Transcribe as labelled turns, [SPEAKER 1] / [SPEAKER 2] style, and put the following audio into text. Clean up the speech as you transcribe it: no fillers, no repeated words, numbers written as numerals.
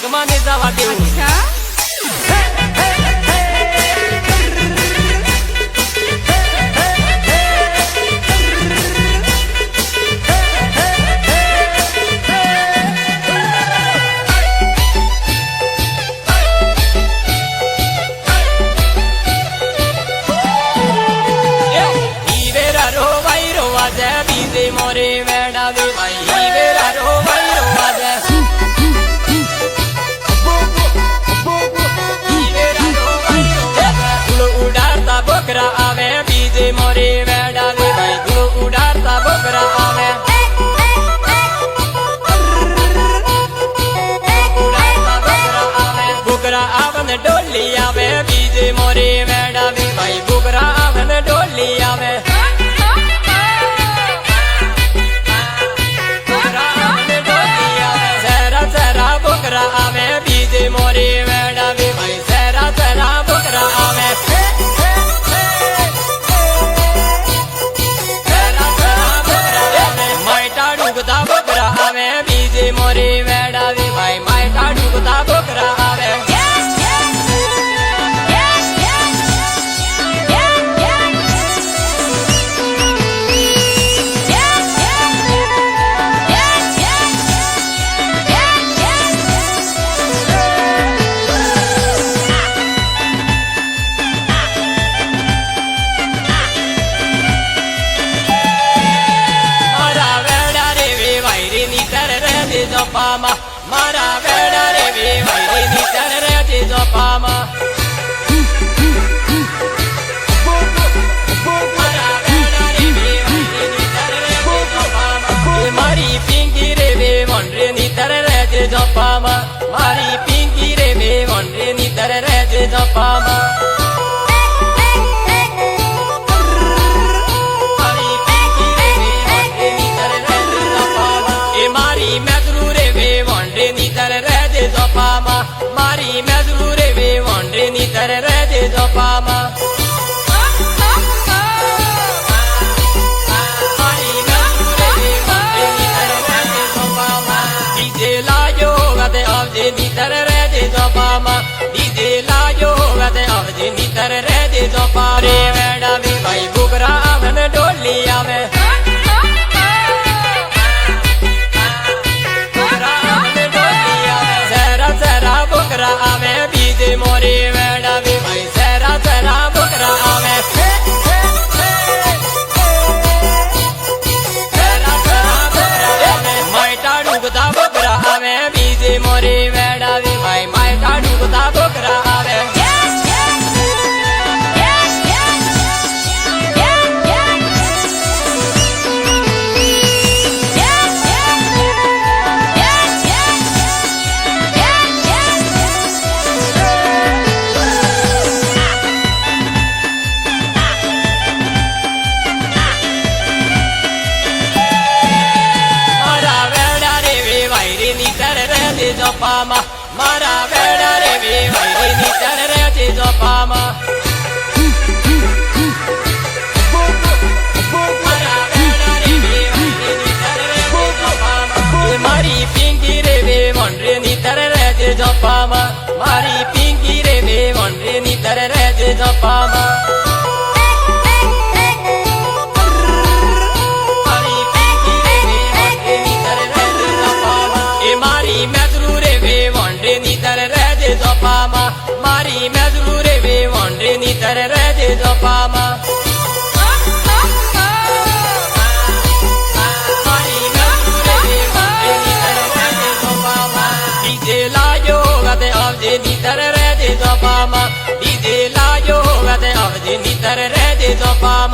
[SPEAKER 1] સ્વર્ગમાં ને જવા દેવું. મોરે વેડાવે ભાઈ વેરા રો ભાઈ રો વાજે વેરા રો ભાઈ રો વાજે ગુલો ઉડાડતા બકરા આવે બીજે મોરે વેડાવે ભાઈ ગુલો ઉડાડતા બકરા આવે ઉડાડતા બકરા આવે બકરા આવે ને ડોલી આવે બીજે મોરે વેડાવે ભાઈ બકરા આવે ને ડોલી આવે આવે બીજે મોરે વેડાવે ભાઈ સેરા સેરા બકરા આવે સેરા સેરા બકરા આવે માયટા ડૂબતા બકરા આવે બીજે મોરે વેડાવે ભાઈ માયટા ડૂબતા બકરા આવે પામા મારા વેડા રે વે વાયરી ની તર રે જે જો પામા મારા વેડા રે વે વાયરી ની તર રે જે જો પામા મારી પિંકી રે વે વનરે ની તર રે જે જો પામા મારી પિંકી રે વે વનરે ની તર રે જે જો પામા મારી મેદલુ રે વે વોંડે ની તર રે જે જો પામા મારી મેદલુ રે વે વોંડે ની તર રે જે જો પામા ડીજે લાયો ગતે આવજે ની તર રે જે જો પામા ડીજે લાયો ગતે આવજે ની તર રે જે જો પામા રે વેડા વે ભાઈ બુગરા આવે ને ડોલી આવે બકરા આવે બીજે મોરે વેડાવે ભાઈ સેરા સેરા બકરા આવે સેરા સેરા બકરા આવે માયટા ડૂબતા બકરા આવે બીજે મોરે વેડાવે ભાઈ માયટા ડૂબતા બકરા આવે પામા મારા વેડા રે વે વાયરી ની તર રે જે જો પામા મારા વેડા રે વે વાયરી ની તર રે જે જો પામા મારી પિંકી રે વે વનરે ની તર રે જે જો પામા મારી પિંકી રે વે વનરે ની તર રે જે જો પામા મારી મેદલુ રે વે વોંડે ની તર રે જે જો પામા મારી મેદલુ રે વે વોંડે ની તર રે જે જો પામા ડીજે લાયો ગતે આવજે ની તર રે જે જો પામા ડીજે લાયો ગતે આવજે ની તર રે જે જો પામા